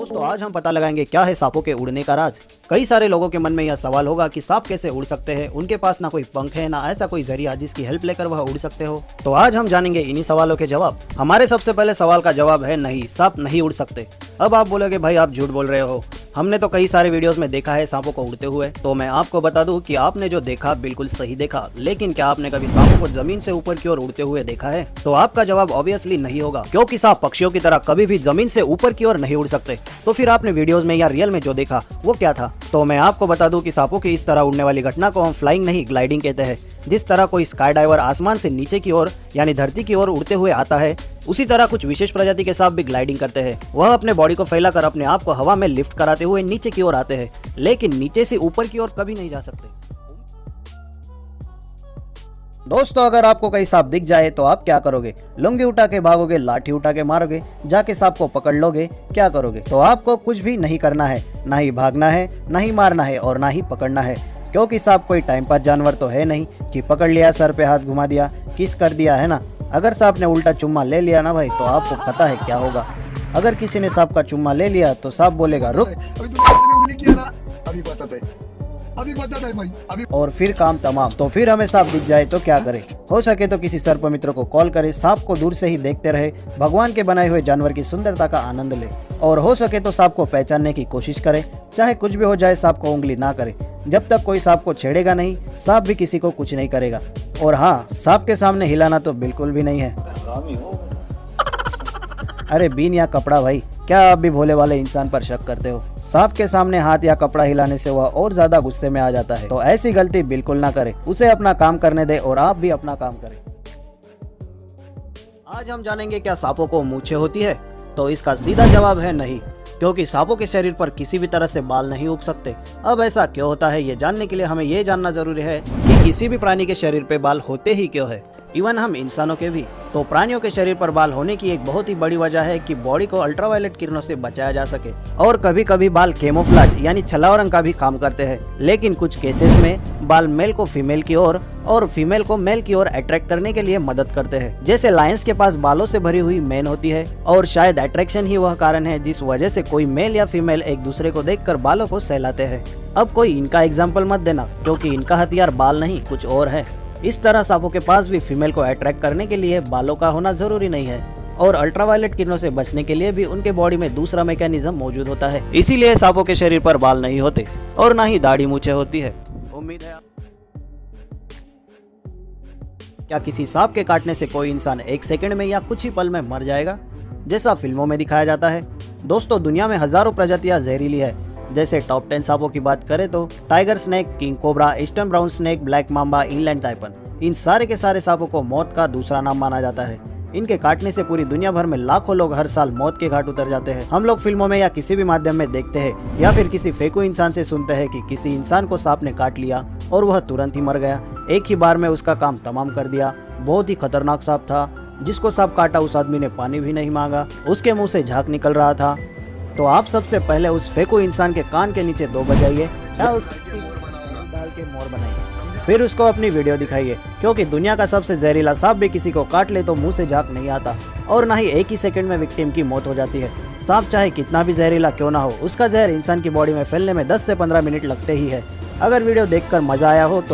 दोस्तों आज हम पता लगाएंगे क्या है सांपों के उड़ने का राज। कई सारे लोगों के मन में यह सवाल होगा कि सांप कैसे उड़ सकते हैं, उनके पास ना कोई पंख है ना ऐसा कोई जरिया जिसकी हेल्प लेकर वह उड़ सकते हो। तो आज हम जानेंगे इन्हीं सवालों के जवाब। हमारे सबसे पहले सवाल का जवाब है नहीं, सांप नहीं उड़ सकते। अब आप बोलोगे भाई आप झूठ बोल रहे हो, हमने तो कई सारे वीडियोस में देखा है सांपों को उड़ते हुए। तो मैं आपको बता दूं कि आपने जो देखा बिल्कुल सही देखा, लेकिन क्या आपने कभी सांपों को जमीन से ऊपर की ओर उड़ते हुए देखा है? तो आपका जवाब ऑब्वियसली नहीं होगा, क्योंकि सांप पक्षियों की तरह कभी भी जमीन से ऊपर की ओर नहीं उड़ सकते। तो फिर आपने वीडियोस में या रियल में जो देखा वो क्या था? तो मैं आपको बता दूं कि सांपों की इस तरह उड़ने वाली घटना को हम फ्लाइंग नहीं ग्लाइडिंग कहते हैं। जिस तरह कोई स्काई डाइवर आसमान से नीचे की ओर यानी धरती की ओर उड़ते हुए आता है, उसी तरह कुछ विशेष प्रजाति के सांप भी ग्लाइडिंग करते हैं। वह अपने बॉडी को फैलाकर अपने आप को हवा में लिफ्ट कराते हुए नीचे की ओर आते हैं, लेकिन नीचे से ऊपर की ओर कभी नहीं जा सकते। दोस्तों अगर आपको कहीं सांप दिख जाए तो आप क्या करोगे? लुंगी उठा के भागोगे, लाठी उठा के मारोगे, जाके सांप को पकड़ लोगे, क्या करोगे? तो आपको कुछ भी नहीं करना है, ना ही भागना है, ना ही मारना है और ना ही पकड़ना है, क्योंकि सांप कोई टाइम पास जानवर तो है नहीं कि पकड़ लिया, सर पे हाथ घुमा दिया, किस कर दिया, है ना। अगर सांप ने उल्टा चुम्मा ले लिया ना भाई, तो आपको पता है क्या होगा। अगर किसी ने सांप का चुम्मा ले लिया तो सांप बोलेगा रुक, अभी बता दे भाई, अभी। और फिर काम तमाम। तो फिर हमें सांप दिख जाए तो क्या करें? हो सके तो किसी सर्प मित्र को कॉल करे, सांप को दूर से ही देखते रहे, भगवान के बनाए हुए जानवर की सुंदरता का आनंद ले, और हो सके तो सांप को पहचानने की कोशिश करे। चाहे कुछ भी हो जाए, सांप को उंगली ना करे। जब तक कोई सांप को छेड़ेगा नहीं, सांप भी किसी को कुछ नहीं करेगा। और हाँ, सांप के सामने हिलाना तो बिल्कुल भी नहीं है। अरे बीन या कपड़ा भाई, क्या आप भी भोले वाले इंसान पर शक करते हो? सांप के सामने हाथ या कपड़ा हिलाने से वह और ज्यादा गुस्से में आ जाता है। तो ऐसी गलती बिल्कुल ना करें, उसे अपना काम करने दे और आप भी अपना काम करें। आज हम जानेंगे क्या सांपों को मूंछें होती है? तो इसका सीधा जवाब है नहीं, क्योंकि सांपों के शरीर पर किसी भी तरह से बाल नहीं उग सकते। अब ऐसा क्यों होता है, ये जानने के लिए हमें ये जानना जरूरी है कि किसी भी प्राणी के शरीर पे बाल होते ही क्यों है, इवन हम इंसानों के भी। तो प्राणियों के शरीर पर बाल होने की एक बहुत ही बड़ी वजह है कि बॉडी को अल्ट्रावायलेट किरणों से बचाया जा सके, और कभी कभी बाल कैमोफ्लेज यानी छलावा रंग का भी काम करते हैं। लेकिन कुछ केसेस में बाल मेल को फीमेल की ओर और फीमेल को मेल की ओर अट्रैक्ट करने के लिए मदद करते हैं। जैसे लायंस के पास बालों से भरी हुई मैन होती है, और शायद अट्रैक्शन ही वह कारण है जिस वजह से कोई मेल या फीमेल एक दूसरे को देखकर बालों को सहलाते हैं। अब कोई इनका एग्जाम्पल मत देना, क्योंकि इनका हथियार बाल नहीं कुछ और है। इस तरह सांपों के पास भी फीमेल को अट्रैक्ट करने के लिए बालों का होना जरूरी नहीं है, और अल्ट्रावायलेट किरणों से बचने के लिए भी उनके बॉडी में दूसरा मैकेनिज्म मौजूद होता है। इसीलिए सांपों के शरीर पर बाल नहीं होते और ना ही दाढ़ी मूछें होती है। उम्मीद है क्या किसी सांप के काटने से कोई इंसान एक सेकंड में या कुछ ही पल में मर जाएगा, जैसा फिल्मों में दिखाया जाता है? दोस्तों दुनिया में हजारों प्रजातियां जहरीली है। जैसे टॉप 10 सांपों की बात करें तो tiger snake, king cobra, eastern brown snake, black mamba, inland taipan, इन सारे के सारे सांपों को मौत का दूसरा नाम माना जाता है। इनके काटने से पूरी दुनिया भर में लाखों लोग हर साल मौत के घाट उतर जाते हैं। हम लोग फिल्मों में या किसी भी माध्यम में देखते हैं, या फिर किसी फेंकू इंसान से सुनते हैं कि किसी इंसान को सांप ने काट लिया और वह तुरंत ही मर गया, एक ही बार में उसका काम तमाम कर दिया। बहुत ही खतरनाक सांप था, जिसको सांप काटा उस आदमी ने पानी भी नहीं मांगा, उसके मुंह से झाग निकल रहा था। तो आप सबसे पहले उस फेंकू इंसान के कान के नीचे 2 बजाइए या उसकी डाल के मोर बनाइए, फिर उसको अपनी वीडियो दिखाइए, क्योंकि दुनिया का सबसे जहरीला सांप भी किसी को काट ले तो मुंह से झाग नहीं आता, और ना ही एक ही सेकंड में विक्टिम की मौत हो जाती है। सांप चाहे कितना भी जहरीला क्यों ना हो, उसका जहर इंसान की बॉडी में फैलने में 10 से 15 मिनट लगते ही है। अगर वीडियो देखकर मजा आया हो तो